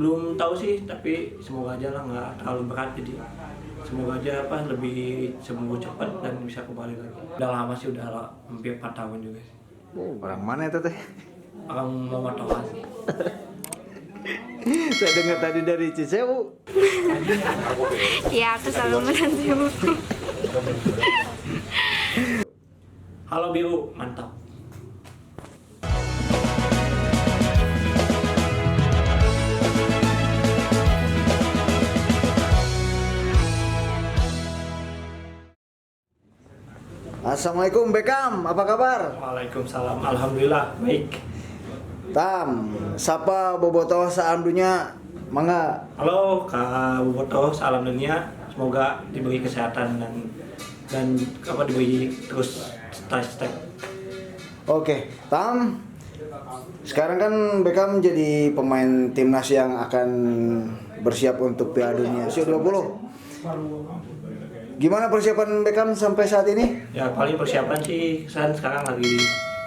Belum tahu sih, tapi semoga aja lah nggak terlalu berat, jadi semoga aja lebih sembuh cepat dan bisa kembali lagi. Udah lama sih, hampir 4 tahun juga sih. Orang mana itu teh? Orang Muhammad Toha sih. Saya dengar tadi dari Cisewu. Ya, aku selalu menanti buku. Halo Biru, mantap. Assalamualaikum Bekam, apa kabar? Waalaikumsalam, alhamdulillah baik. Tam, sapa bobotoh saam dunya, mangga. Halo Kak Bobotoh, salam dunia. Semoga diberi kesehatan dan diberi terus stay. Oke, Tam. Sekarang kan Bekam jadi pemain timnas yang akan bersiap untuk Piala Dunia usia 20. Gimana persiapan Beckham sampai saat ini? Ya paling persiapan sih, sekarang lagi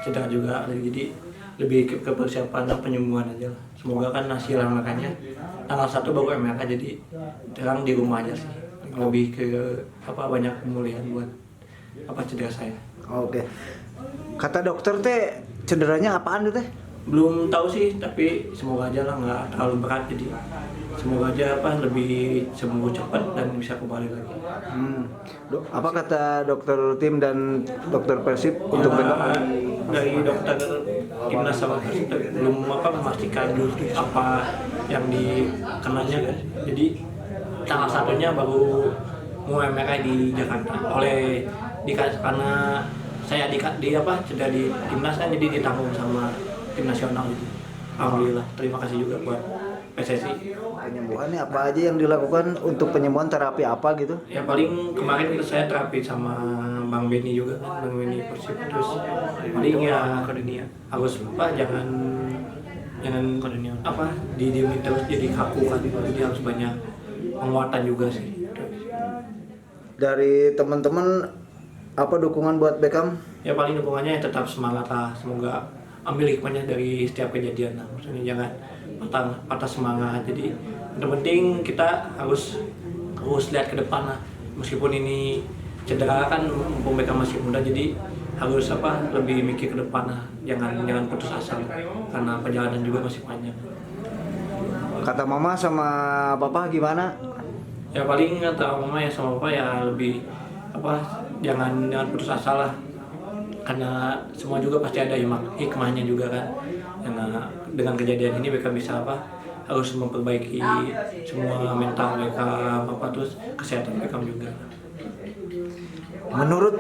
cedera juga, jadi lebih ke persiapan dan penyembuhan aja lah. Semoga kan hasil makanya tanggal 1 baru MRK, jadi sekarang di rumah aja sih. Lebih ke banyak pemulihan buat cedera saya. Oke. Kata dokter teh cederanya apaan tuh teh? Belum tahu sih, tapi semoga aja lah nggak terlalu berat, jadi semoga aja lebih sembuh cepat dan bisa kembali lagi. Apa kata dokter tim dan dokter Persib untuk Beckham? Dari dokter timnas sama Persib belum memastikan dulu apa yang dikenanya kan. Jadi tanggal 1-nya baru mau MRI di Jakarta karena saya cedera di timnas kan, jadi ditanggung sama tim nasional gitu. Alhamdulillah, terima kasih juga buat PSSI. Penyembuhannya apa aja yang dilakukan untuk penyembuhan, terapi apa gitu? Ya paling kemarin saya terapi sama Bang Beni juga kan, Bang Beni Persib. Terus paling ya harus jangan didiemin terus jadi kaku kan, jadi harus banyak penguatan juga sih. Dari teman-teman apa dukungan buat Beckham? Ya paling dukungannya tetap semangat lah, semoga ambil hikmahnya dari setiap kejadian lah. Maksudnya jangan patah semangat. Jadi yang penting kita harus lihat ke depan lah. Meskipun ini cedera kan, mumpung Beckham masih muda, jadi harus lebih mikir ke depan lah. Jangan putus asa karena perjalanan juga masih panjang. Kata mama sama papa gimana? Ya paling kata mama ya sama papa ya lebih jangan putus asa lah, karena semua juga pasti ada hikmahnya juga kan. Dengan kejadian ini Beckham bisa harus memperbaiki semua mental Beckham, terus kesehatan Beckham juga. Menurut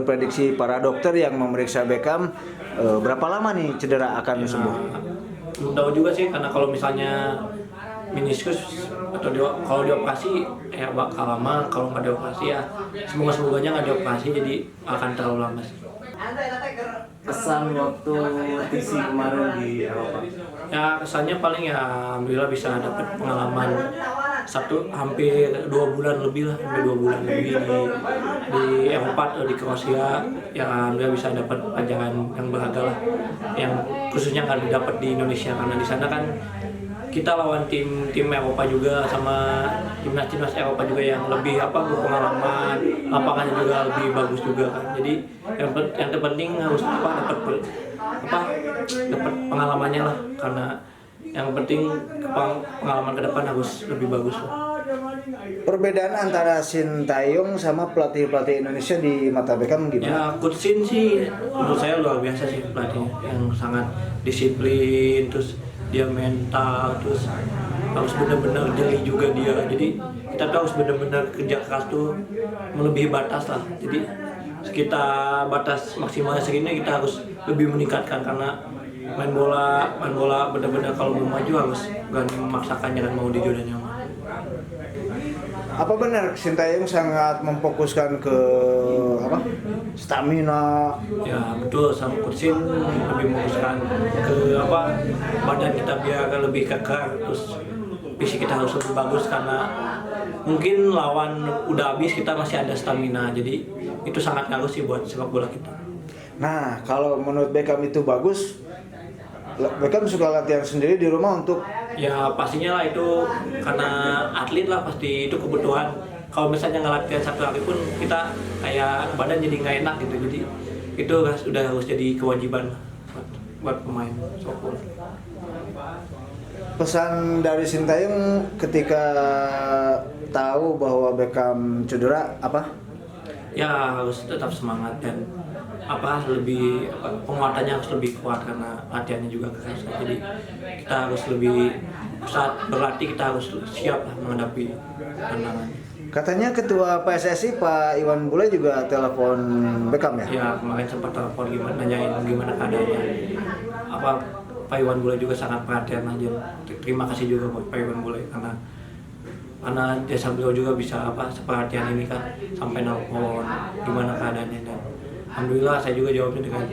prediksi para dokter yang memeriksa Beckham, berapa lama nih cedera akan sembuh? Belum tahu juga sih, karena kalau misalnya meniskus atau kalau dioperasi ya bakal lama, kalau nggak dioperasi ya semoganya nggak dioperasi, jadi akan terlalu lama sih. Kesan waktu TC kemarin di Eropa? Ya kesannya paling ya alhamdulillah bisa dapat pengalaman hampir 2 bulan lebih di Eropa, di Kroasia. Ya alhamdulillah bisa dapat pelajaran yang berharga lah, yang khususnya nggak didapat di Indonesia, karena di sana kan kita lawan tim Eropa juga, sama timnas Eropa juga yang lebih berpengalaman, lapangannya juga lebih bagus juga kan. Jadi yang terpenting harus dapat pengalamannya lah, karena yang penting pengalaman ke depan harus lebih bagus lah. Perbedaan antara Sintayong sama pelatih Indonesia di mata Beckham gimana? Ya Coach Shin sih menurut saya luar biasa sih, pelatihnya yang sangat disiplin, terus dia mental, terus harus benar-benar jeli juga dia. Jadi kita tuh harus benar-benar kerja keras tuh melebihi batas lah. Jadi sekitar batas maksimalnya segini kita harus lebih meningkatkan, karena main bola benar-benar kalau mau maju harus berani memaksakan, jangan mau di zona nyaman. Apa benar Sintayong sangat memfokuskan ke stamina? Ya betul, sama Coach Shin lebih memfokuskan ke badan kita biar lebih kekar, terus fisik kita harus lebih bagus, karena mungkin lawan udah habis kita masih ada stamina, jadi itu sangat ngaruh sih buat sepak bola kita. Nah, kalau menurut Beckham itu bagus, Beckham suka latihan sendiri di rumah untuk Ya pastinya lah itu karena atlet lah pasti itu kebutuhan. Kalau misalnya nggak latihan satu hari pun kita kayak badan jadi nggak enak gitu. Jadi itu udah harus jadi kewajiban buat pemain sepak bola. pesan dari Sintayong ketika tahu bahwa Beckham cedera apa? Ya harus tetap semangat dan penguatannya harus lebih kuat karena latihannya juga keras. Jadi kita harus lebih saat berlatih kita harus siap lah menghadapi tantangan. Katanya ketua PSSI Pak Iwan Bule juga telepon Beckham ya? Ya kemarin sempat telepon nanyain gimana keadaannya. Pak Iwan Bule juga sangat perhatian aja. Terima kasih juga buat Pak Iwan Bule karena jasa beliau juga bisa seperhatian ini kan sampai nelpon gimana keadaannya dan alhamdulillah saya juga jawabnya dengan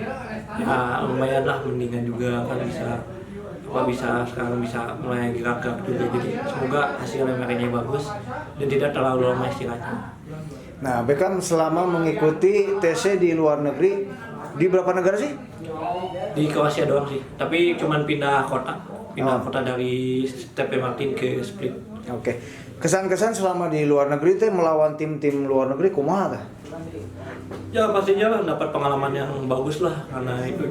ya lumayan lah mendingan juga kan bisa sekarang bisa mulai gerak-gerak juga, jadi semoga hasilnya makanya bagus dan tidak terlalu lama istirahatnya. Nah, Beckham selama mengikuti TC di luar negeri di berapa negara sih? Di Kroasia doang sih, tapi cuman pindah kota dari TP Martin ke Split. Oke. Kesan-kesan selama di luar negeri teh melawan tim-tim luar negeri kumaha tah? Ya pastinya lah dapat pengalaman yang bagus lah karena itu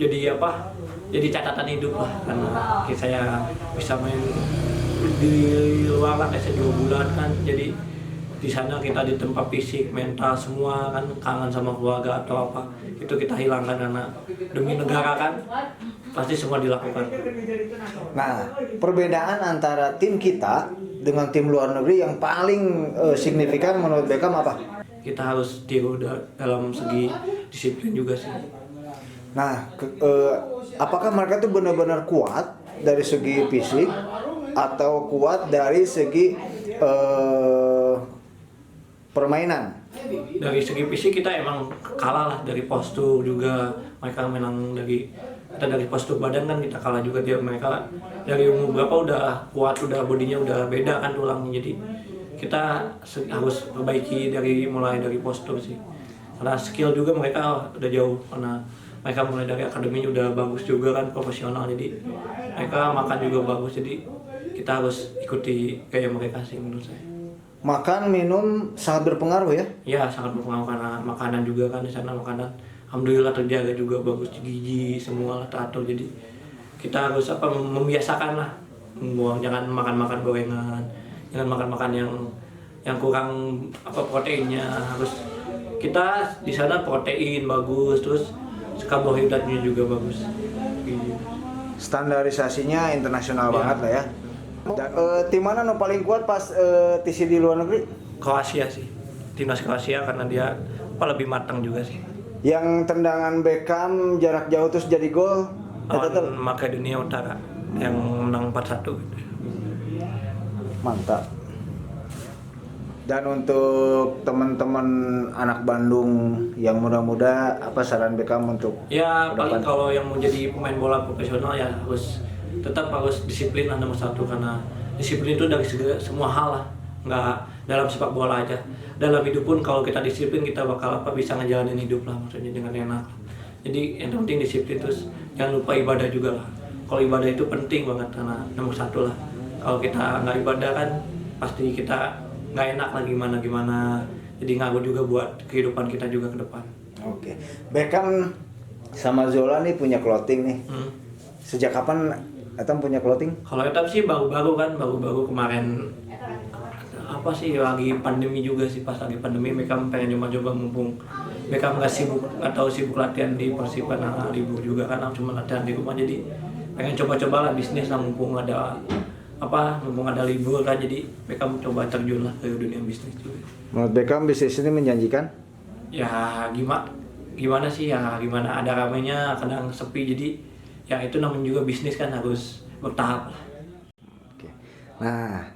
jadi catatan hidup lah karena saya bisa main di luar lah kayak 2 bulan kan, jadi di sana kita ditempa fisik, mental semua kan, kangen sama keluarga atau apa itu kita hilangkan karena demi negara kan pasti semua dilakukan. Nah, perbedaan antara tim kita dengan tim luar negeri yang paling signifikan menurut Beckham apa? Kita harus tiru dalam segi disiplin juga sih. Nah, apakah mereka tuh benar-benar kuat dari segi fisik atau kuat dari segi permainan? Dari segi fisik kita emang kalah lah, dari postur juga mereka menang kita dari postur badan kan kita kalah juga, mereka dari umur berapa udah kuat, udah bodinya udah beda kan tulangnya, jadi kita harus perbaiki mulai dari postur sih, karena skill juga mereka udah jauh karena mereka mulai dari akademinya udah bagus juga kan, profesional, jadi mereka makan juga bagus, jadi kita harus ikuti gaya mereka sih menurut saya. Makan, minum sangat berpengaruh ya? Ya sangat berpengaruh karena makanan juga kan di sana, makanan alhamdulillah terjaga juga bagus, gizi semua lah teratur, jadi kita harus membiasakan lah, jangan makan gorengan, jangan makan yang kurang proteinnya, harus kita di sana protein bagus, terus karbohidratnya juga bagus. Standarisasinya internasional Ya. banget lah ya. Tim mana no paling kuat pas TC di luar negeri? Kroasia sih, timnas Kroasia karena dia lebih matang juga sih. Yang tendangan Beckham jarak jauh terus jadi gol. Lawan Makedonia Utara yang menang 4-1. Mantap. Dan untuk teman-teman anak Bandung yang muda-muda, apa saran Beckham untuk Ya ke paling depan? kalau yang mau jadi pemain bola profesional ya tetap harus disiplin lah nomor 1, karena disiplin itu dari semua hal lah, nggak dalam sepak bola aja, dalam hidup pun kalau kita disiplin kita bakal bisa ngejalanin hidup lah, maksudnya dengan enak. Jadi yang penting disiplin, terus jangan lupa ibadah juga lah. Kalau ibadah itu penting banget karena nomor 1 lah. Kalau kita nggak ibadah kan pasti kita nggak enak lah gimana, jadi ngaruh juga buat kehidupan kita juga ke depan. Oke. Beckham sama Zola nih punya clothing nih. Sejak kapan Etam punya clothing? Kalau Etam sih baru-baru kemarin lagi pandemi juga sih, pas lagi pandemi Beckham pengen coba mumpung Beckham nggak sibuk latihan di Persib karena libur juga kan, cuma latihan di rumah, jadi pengen coba-coba lah bisnis lah mumpung ada libur kan, jadi Beckham coba terjun lah ke dunia bisnis juga. Menurut Beckham bisnis ini menjanjikan? Ya gimana sih ya, gimana ada ramainya kadang sepi, jadi ya itu namanya juga bisnis kan, harus bertahap lah. Oke. Nah,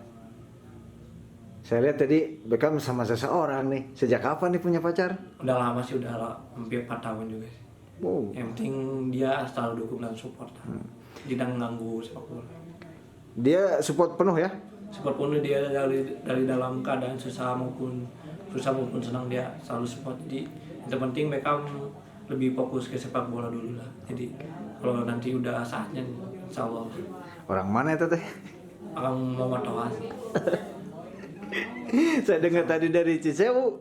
saya lihat tadi Beckham sama seseorang nih. Sejak kapan nih punya pacar? Udah lama sih, udah hampir 4 tahun juga sih. Wow. Yang penting dia selalu dukung dan support lah. Tidak mengganggu sepak bola. Dia support penuh ya? Support penuh dia dari dalam keadaan susah maupun senang, dia selalu support. Jadi yang terpenting Beckham lebih fokus ke sepak bola dulu lah. Jadi kalau nanti udah saatnya insya Allah Orang mana itu teh? akan memotong. Saya dengar tadi dari Cisewu.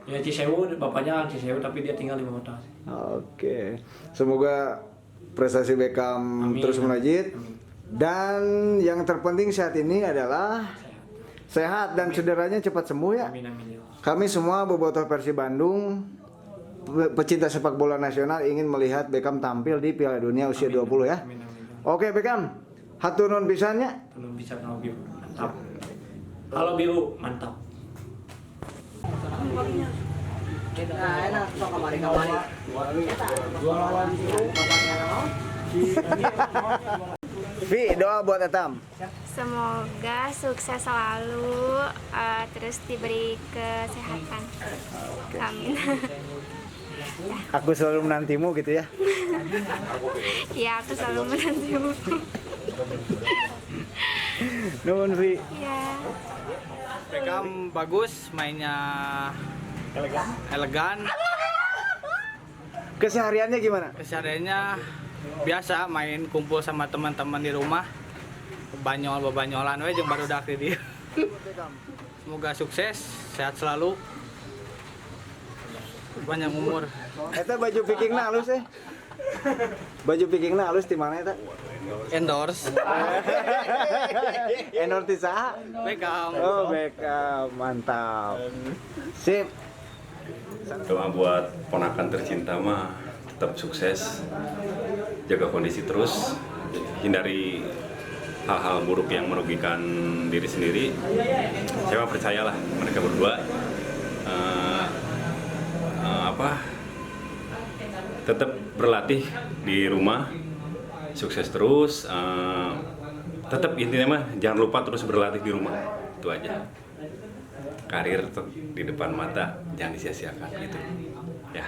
Ya Cisewu, bapaknya kan Cisewu tapi dia tinggal di Mamatoas. Oke. Semoga prestasi Beckham Amin. terus melejit. Amin. Dan yang terpenting saat ini adalah sehat dan cederanya cepat sembuh ya. Amin amin ya. Kami semua bobotoh Persib Bandung, pecinta sepak bola nasional ingin melihat Beckham tampil di Piala Dunia usia 20 ya. Amin amin. Oke Beckham, hatur nuhun pisannya. Belum bisa kalau biru mantap. Halo biru mantap. Vi, doa buat Etam. Semoga sukses selalu, terus diberi kesehatan. Amin. Aku selalu menantimu gitu ya. Ya, aku selalu menantimu. Nuhun Vi. Ya. Beckham bagus, mainnya elegan. Kesehariannya gimana? Kesehariannya biasa main kumpul sama teman-teman di rumah. Bebanyolan we jeung barudak di dieu. Semoga sukses, sehat selalu. Panjang umur. Eta baju pikingna halus Baju pikingna halus di mana eta? Endorse Endor ti saha? Beckham. Oh, Beckham, mantap. Sip. Doa buat ponakan tercinta mah tetap sukses, jaga kondisi terus, hindari hal-hal buruk yang merugikan diri sendiri. Saya mah percayalah mereka berdua tetap berlatih di rumah, sukses terus. Tetap intinya mah jangan lupa terus berlatih di rumah, itu aja. Karir tuh di depan mata jangan disia-siakan gitu ya.